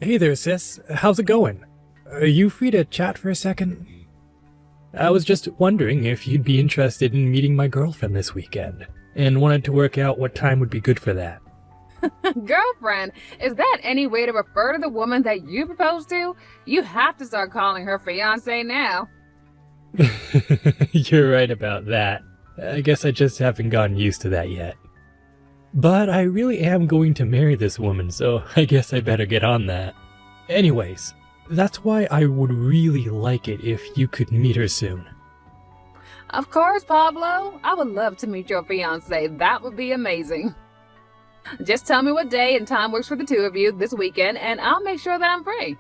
Hey there, sis. How's it going? Are you free to chat for a second? I was just wondering if you'd be interested in meeting my girlfriend this weekend, and wanted to work out what time would be good for that. Girlfriend? Is that any way to refer to the woman that you proposed to? You have to start calling her fiance now. You're right about that. I guess I just haven't gotten used to that yet. But I really am going to marry this woman, so I guess I better get on that. Anyways, that's why I would really like it if you could meet her soon. Of course, Pablo. I would love to meet your fiance. That would be amazing. Just tell me what day and time works for the two of you this weekend, and I'll make sure that I'm free.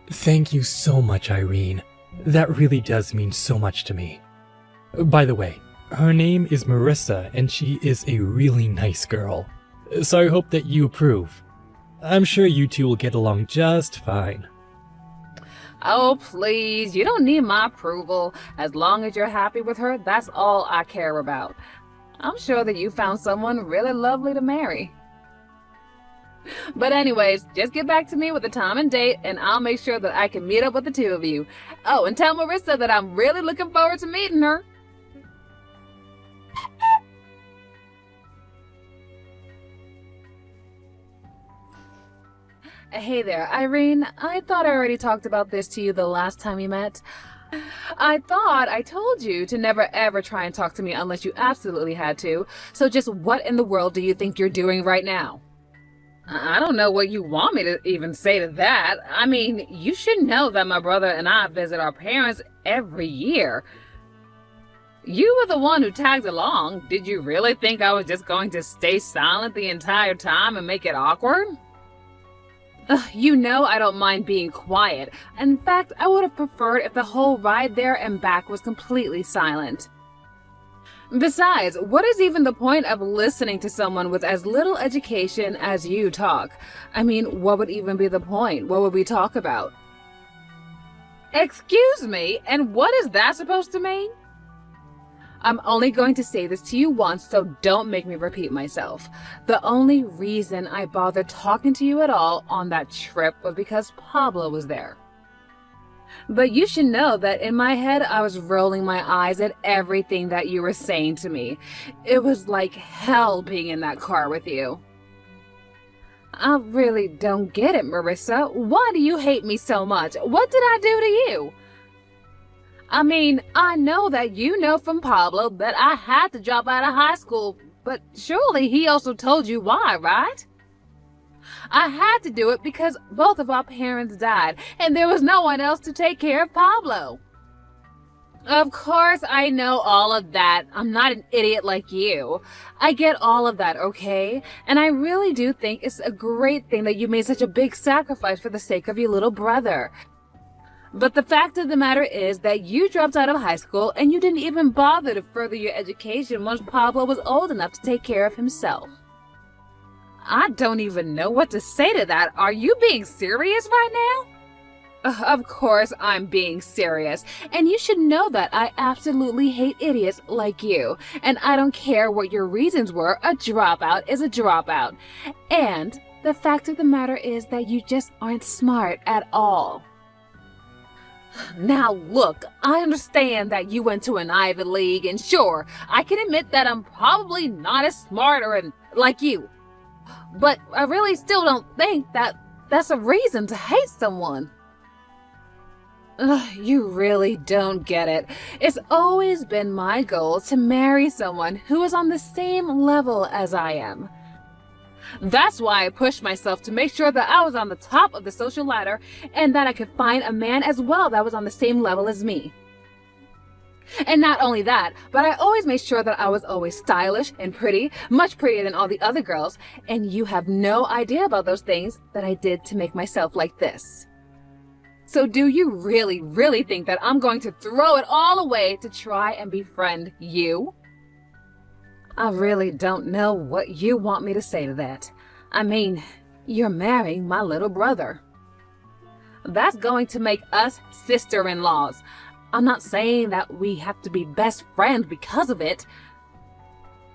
Thank you so much, Irene. That really does mean so much to me. By the way, her name is Marissa, and she is a really nice girl. So I hope that you approve. I'm sure you two will get along just fine. Oh, please. You don't need my approval. As long as you're happy with her, that's all I care about. I'm sure that you found someone really lovely to marry. But anyways, just get back to me with the time and date, and I'll make sure that I can meet up with the two of you. Oh, and tell Marissa that I'm really looking forward to meeting her. Hey there, Irene. I thought I already talked about this to you the last time we met. I thought I told you to never ever try and talk to me unless you absolutely had to. So just what in the world do you think you're doing right now? I don't know what you want me to even say to that. I mean, you should know that my brother and I visit our parents every year. You were the one who tagged along. Did you really think I was just going to stay silent the entire time and make it awkward? You know I don't mind being quiet. In fact, I would have preferred if the whole ride there and back was completely silent. Besides, what is even the point of listening to someone with as little education as you talk? I mean, what would even be the point? What would we talk about? Excuse me, and what is that supposed to mean? I'm only going to say this to you once, so don't make me repeat myself. The only reason I bothered talking to you at all on that trip was because Pablo was there. But you should know that in my head, I was rolling my eyes at everything that you were saying to me. It was like hell being in that car with you. I really don't get it, Marissa. Why do you hate me so much? What did I do to you? I mean, I know that you know from Pablo that I had to drop out of high school, but surely he also told you why, right? I had to do it because both of our parents died, and there was no one else to take care of Pablo. Of course, I know all of that. I'm not an idiot like you. I get all of that, okay? And I really do think it's a great thing that you made such a big sacrifice for the sake of your little brother. But the fact of the matter is that you dropped out of high school and you didn't even bother to further your education once Pablo was old enough to take care of himself. I don't even know what to say to that. Are you being serious right now? Of course I'm being serious, and you should know that I absolutely hate idiots like you, and I don't care what your reasons were, a dropout is a dropout. And the fact of the matter is that you just aren't smart at all. Now look, I understand that you went to an Ivy League, and sure, I can admit that I'm probably not as smart like you. But I really still don't think that that's a reason to hate someone. You really don't get it. It's always been my goal to marry someone who is on the same level as I am. That's why I pushed myself to make sure that I was on the top of the social ladder and that I could find a man as well that was on the same level as me. And not only that, but I always made sure that I was always stylish and pretty, much prettier than all the other girls, and you have no idea about those things that I did to make myself like this. So do you really, really think that I'm going to throw it all away to try and befriend you? I really don't know what you want me to say to that. I mean, you're marrying my little brother. That's going to make us sister-in-laws. I'm not saying that we have to be best friends because of it.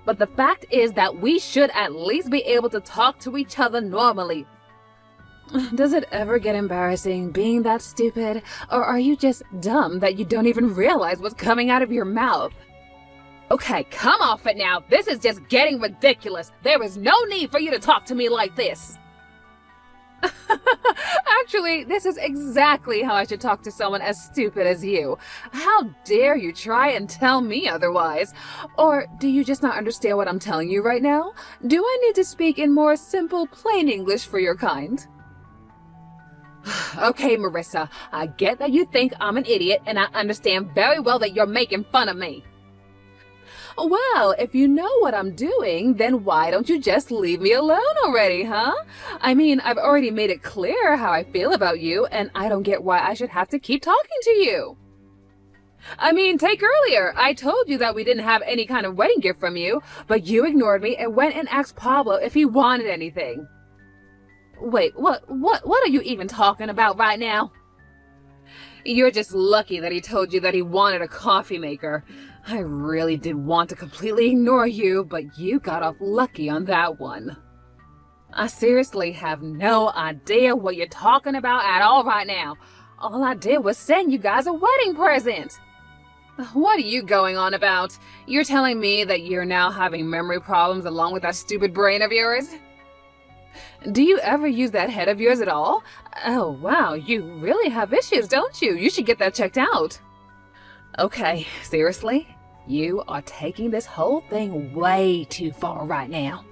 But the fact is that we should at least be able to talk to each other normally. Does it ever get embarrassing being that stupid, or are you just dumb that you don't even realize what's coming out of your mouth? Okay, come off it now. This is just getting ridiculous. There is no need for you to talk to me like this. Actually, this is exactly how I should talk to someone as stupid as you. How dare you try and tell me otherwise? Or do you just not understand what I'm telling you right now? Do I need to speak in more simple, plain English for your kind? Okay, Marissa, I get that you think I'm an idiot, and I understand very well that you're making fun of me. Well, if you know what I'm doing, then why don't you just leave me alone already, huh? I mean, I've already made it clear how I feel about you, and I don't get why I should have to keep talking to you. I mean, take earlier. I told you that we didn't have any kind of wedding gift from you, but you ignored me and went and asked Pablo if he wanted anything. Wait, what are you even talking about right now? You're just lucky that he told you that he wanted a coffee maker. I really did want to completely ignore you, but you got off lucky on that one. I seriously have no idea what you're talking about at all right now. All I did was send you guys a wedding present. What are you going on about? You're telling me that you're now having memory problems along with that stupid brain of yours? Do you ever use that head of yours at all? Oh, wow, you really have issues, don't you? You should get that checked out. Okay, seriously? You are taking this whole thing way too far right now.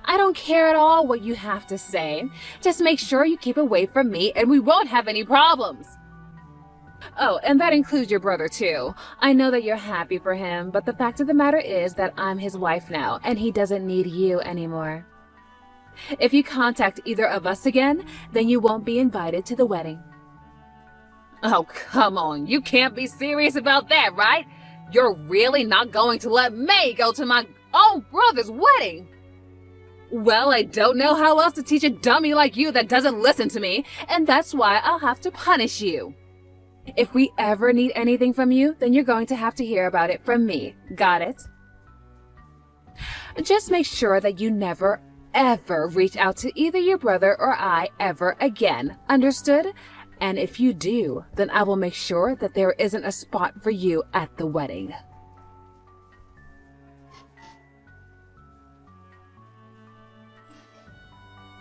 I don't care at all what you have to say. Just make sure you keep away from me and we won't have any problems. Oh, and that includes your brother too. I know that you're happy for him, but the fact of the matter is that I'm his wife now and he doesn't need you anymore. If you contact either of us again, then you won't be invited to the wedding. Oh, come on. You can't be serious about that, right? You're really not going to let me go to my own brother's wedding? Well, I don't know how else to teach a dummy like you that doesn't listen to me, and that's why I'll have to punish you. If we ever need anything from you, then you're going to have to hear about it from me. Got it? Just make sure that you never ever reach out to either your brother or I ever again. Understood? And if you do, then I will make sure that there isn't a spot for you at the wedding.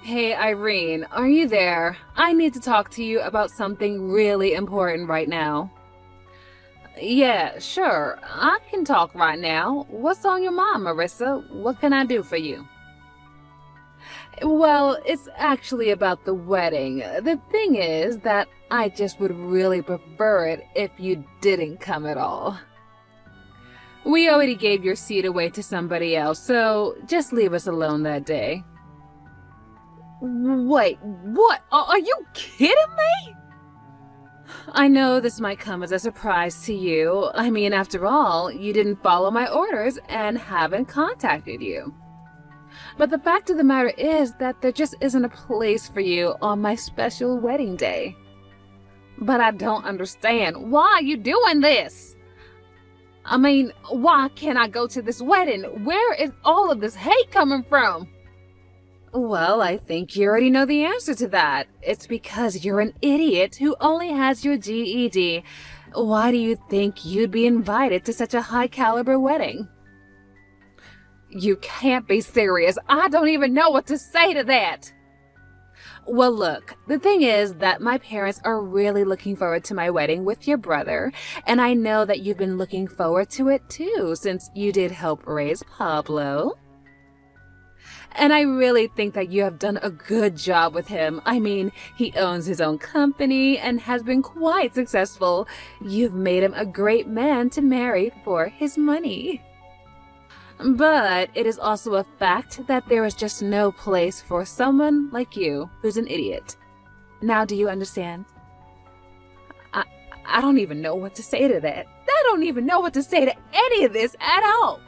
Hey, Irene, are you there? I need to talk to you about something really important right now. Yeah, sure. I can talk right now. What's on your mind, Marissa? What can I do for you? Well, it's actually about the wedding. The thing is that I just would really prefer it if you didn't come at all. We already gave your seat away to somebody else, so just leave us alone that day. Wait, what? Are you kidding me? I know this might come as a surprise to you. I mean, after all, you didn't follow my orders and haven't contacted you. But the fact of the matter is that there just isn't a place for you on my special wedding day. But I don't understand. Why are you doing this? I mean, why can't I go to this wedding? Where is all of this hate coming from? Well, I think you already know the answer to that. It's because you're an idiot who only has your GED. Why do you think you'd be invited to such a high-caliber wedding? You can't be serious. I don't even know what to say to that. Well, look, the thing is that my parents are really looking forward to my wedding with your brother, and I know that you've been looking forward to it too, since you did help raise Pablo. And I really think that you have done a good job with him. I mean, he owns his own company and has been quite successful. You've made him a great man to marry for his money. But it is also a fact that there is just no place for someone like you who's an idiot. Now, do you understand? I don't even know what to say to that. I don't even know what to say to any of this at all.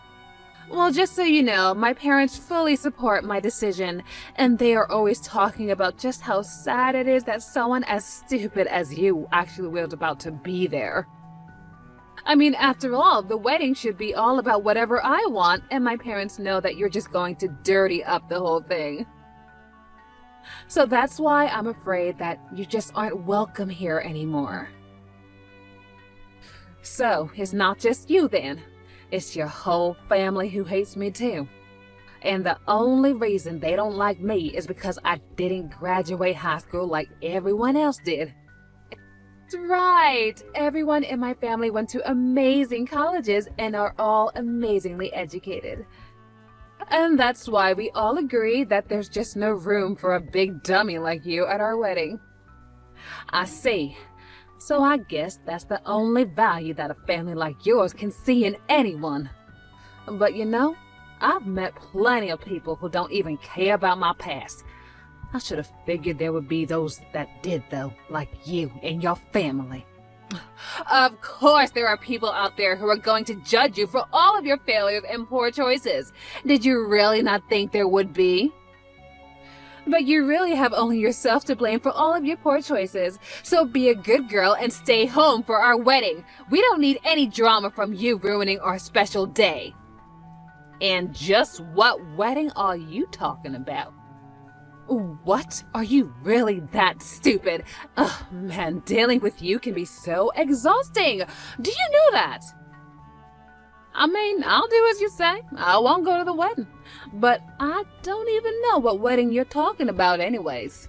Well, just so you know, my parents fully support my decision, and they are always talking about just how sad it is that someone as stupid as you actually was about to be there. I mean, after all, the wedding should be all about whatever I want, and my parents know that you're just going to dirty up the whole thing. So that's why I'm afraid that you just aren't welcome here anymore. So it's not just you then. It's your whole family who hates me too. And the only reason they don't like me is because I didn't graduate high school like everyone else did. That's right. Everyone in my family went to amazing colleges and are all amazingly educated. And that's why we all agree that there's just no room for a big dummy like you at our wedding. I see. So I guess that's the only value that a family like yours can see in anyone. But you know, I've met plenty of people who don't even care about my past. I should have figured there would be those that did though, like you and your family. Of course there are people out there who are going to judge you for all of your failures and poor choices. Did you really not think there would be? But you really have only yourself to blame for all of your poor choices. So be a good girl and stay home for our wedding. We don't need any drama from you ruining our special day. And just what wedding are you talking about? What? Are you really that stupid? Ugh, man, dealing with you can be so exhausting. Do you know that? I mean, I'll do as you say. I won't go to the wedding. But I don't even know what wedding you're talking about anyways.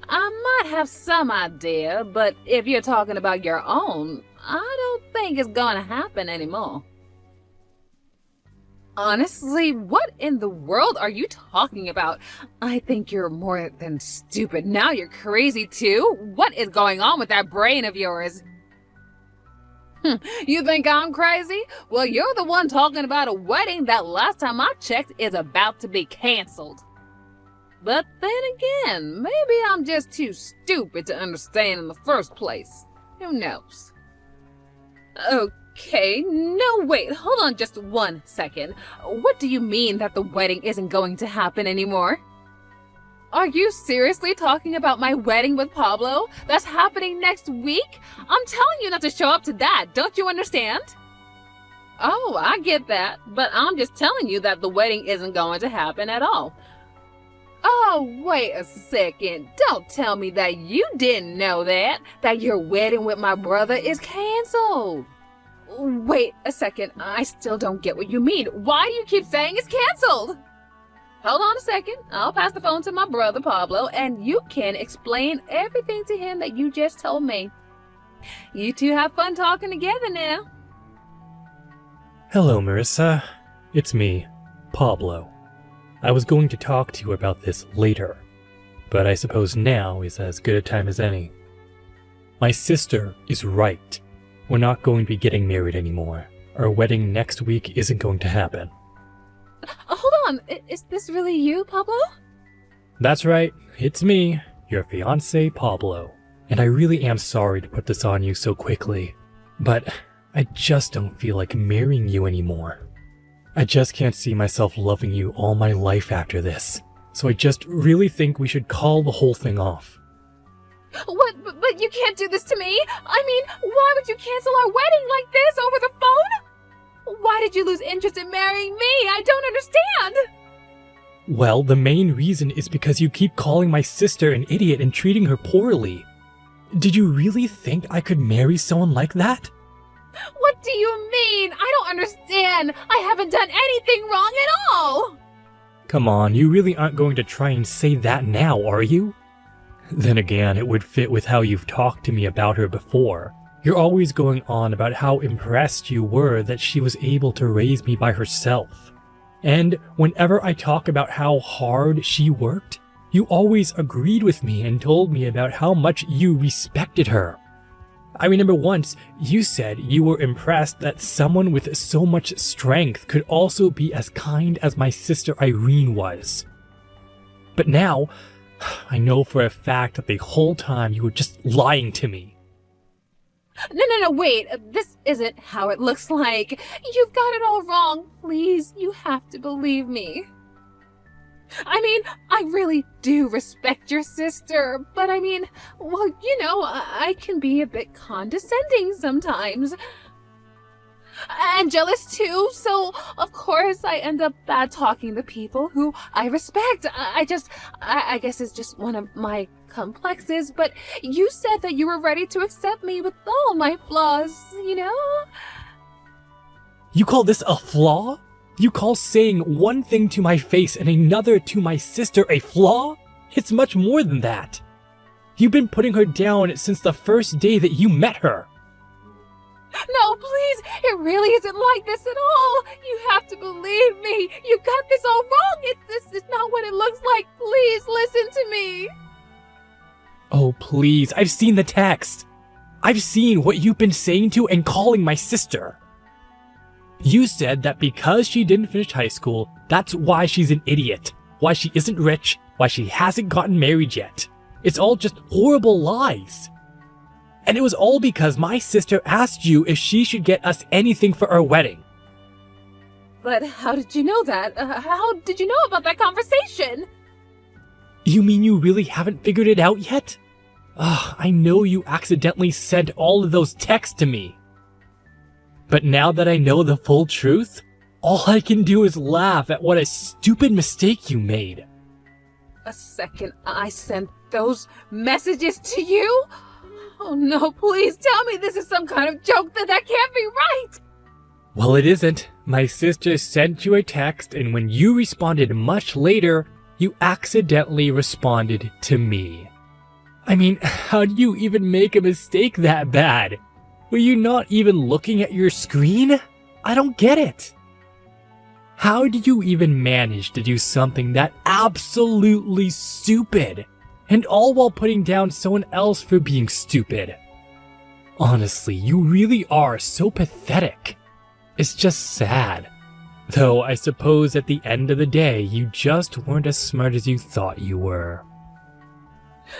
I might have some idea, but if you're talking about your own, I don't think it's gonna happen anymore. Honestly, what in the world are you talking about? I think you're more than stupid. Now you're crazy too? What is going on with that brain of yours? You think I'm crazy? Well, you're the one talking about a wedding that last time I checked is about to be canceled. But then again, maybe I'm just too stupid to understand in the first place. Who knows? Okay, no wait, hold on just 1 second. What do you mean that the wedding isn't going to happen anymore? Are you seriously talking about my wedding with Pablo? That's happening next week? I'm telling you not to show up to that, don't you understand? Oh, I get that, but I'm just telling you that the wedding isn't going to happen at all. Oh, wait a second. Don't tell me that you didn't know that your wedding with my brother is canceled. Wait a second, I still don't get what you mean. Why do you keep saying it's canceled? Hold on a second. I'll pass the phone to my brother Pablo, and you can explain everything to him that you just told me. You two have fun talking together now. Hello, Marissa. It's me, Pablo. I was going to talk to you about this later, but I suppose now is as good a time as any. My sister is right. We're not going to be getting married anymore. Our wedding next week isn't going to happen. Hold on, is this really you, Pablo? That's right, it's me, your fiance, Pablo. And I really am sorry to put this on you so quickly, but I just don't feel like marrying you anymore. I just can't see myself loving you all my life after this, so I just really think we should call the whole thing off. What? But you can't do this to me! I mean, why would you cancel our wedding like this over the phone? Why did you lose interest in marrying me? I don't understand! Well, the main reason is because you keep calling my sister an idiot and treating her poorly. Did you really think I could marry someone like that? What do you mean? I don't understand! I haven't done anything wrong at all! Come on, you really aren't going to try and say that now, are you? Then again, it would fit with how you've talked to me about her before. You're always going on about how impressed you were that she was able to raise me by herself. And whenever I talk about how hard she worked, you always agreed with me and told me about how much you respected her. I remember once you said you were impressed that someone with so much strength could also be as kind as my sister Irene was. But now, I know for a fact that the whole time you were just lying to me. No, wait. This isn't how it looks like. You've got it all wrong. Please, you have to believe me. I mean, I really do respect your sister, but I mean, well, you know, I can be a bit condescending sometimes. and jealous too, so of course I end up bad talking the people who I respect. I guess it's just one of my complexes, but you said that you were ready to accept me with all my flaws, you know? You call this a flaw? You call saying one thing to my face and another to my sister a flaw? It's much more than that. You've been putting her down since the first day that you met her. No, please, it really isn't like this at all. You have to believe me. You got this all wrong. This is not what it looks like. Please listen to me. Oh, please, I've seen the text. I've seen what you've been saying to and calling my sister. You said that because she didn't finish high school, that's why she's an idiot, why she isn't rich, why she hasn't gotten married yet. It's all just horrible lies. And it was all because my sister asked you if she should get us anything for our wedding. But how did you know that? How did you know about that conversation? You mean you really haven't figured it out yet? I know you accidentally sent all of those texts to me. But now that I know the full truth, all I can do is laugh at what a stupid mistake you made. A second I sent those messages to you? Oh no, please tell me this is some kind of joke. That can't be right. Well, it isn't. My sister sent you a text, and when you responded much later, you accidentally responded to me. I mean, how do you even make a mistake that bad? Were you not even looking at your screen? I don't get it. How did you even manage to do something that absolutely stupid? And all while putting down someone else for being stupid. Honestly, you really are so pathetic. It's just sad. Though I suppose at the end of the day, you just weren't as smart as you thought you were.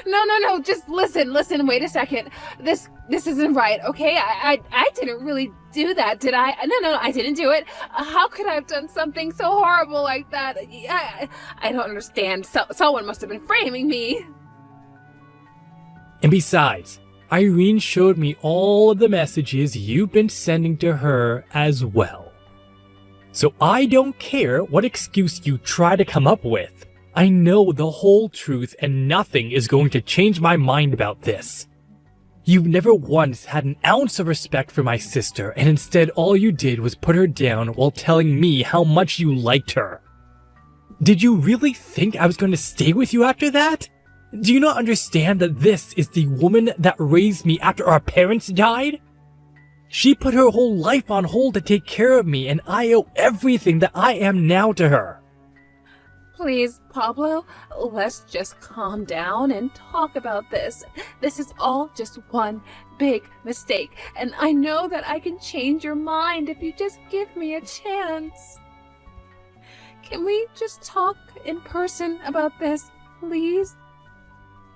No, just listen, wait a second. This isn't right, okay? I didn't really do that, did I? No, I didn't do it. How could I have done something so horrible like that? I don't understand. Someone must have been framing me. And besides, Irene showed me all of the messages you've been sending to her as well. So I don't care what excuse you try to come up with. I know the whole truth and nothing is going to change my mind about this. You've never once had an ounce of respect for my sister, and instead all you did was put her down while telling me how much you liked her. Did you really think I was going to stay with you after that? Do you not understand that this is the woman that raised me after our parents died? She put her whole life on hold to take care of me, and I owe everything that I am now to her. Please, Pablo, let's just calm down and talk about this. This is all just one big mistake, and I know that I can change your mind if you just give me a chance. Can we just talk in person about this, please?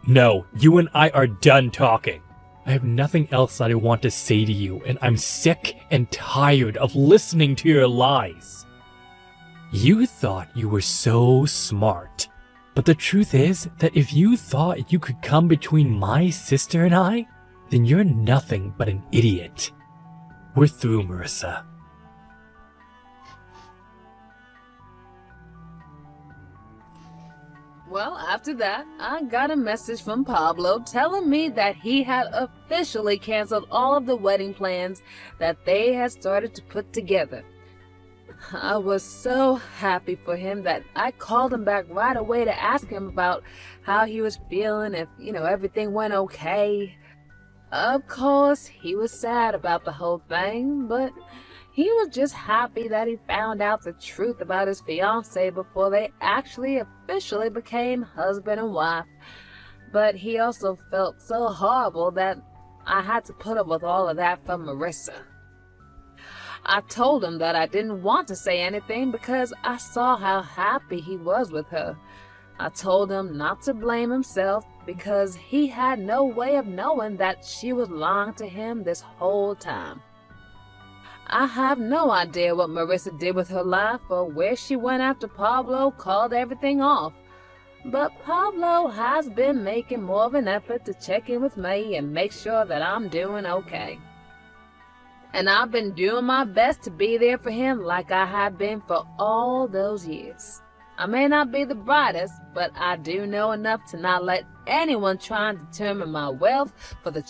No, you and I are done talking. I have nothing else that I want to say to you, and I'm sick and tired of listening to your lies. You thought you were so smart, but the truth is that if you thought you could come between my sister and I, then you're nothing but an idiot. We're through, Marissa. Well, after that, I got a message from Pablo telling me that he had officially canceled all of the wedding plans that they had started to put together. I was so happy for him that I called him back right away to ask him about how he was feeling, if, everything went okay. Of course, he was sad about the whole thing, but he was just happy that he found out the truth about his fiancée before they actually officially became husband and wife. But he also felt so horrible that I had to put up with all of that for Marissa. I told him that I didn't want to say anything because I saw how happy he was with her. I told him not to blame himself because he had no way of knowing that she was lying to him this whole time. I have no idea what Marissa did with her life or where she went after Pablo called everything off. But Pablo has been making more of an effort to check in with me and make sure that I'm doing okay. And I've been doing my best to be there for him like I have been for all those years. I may not be the brightest, but I do know enough to not let anyone try and determine my wealth for the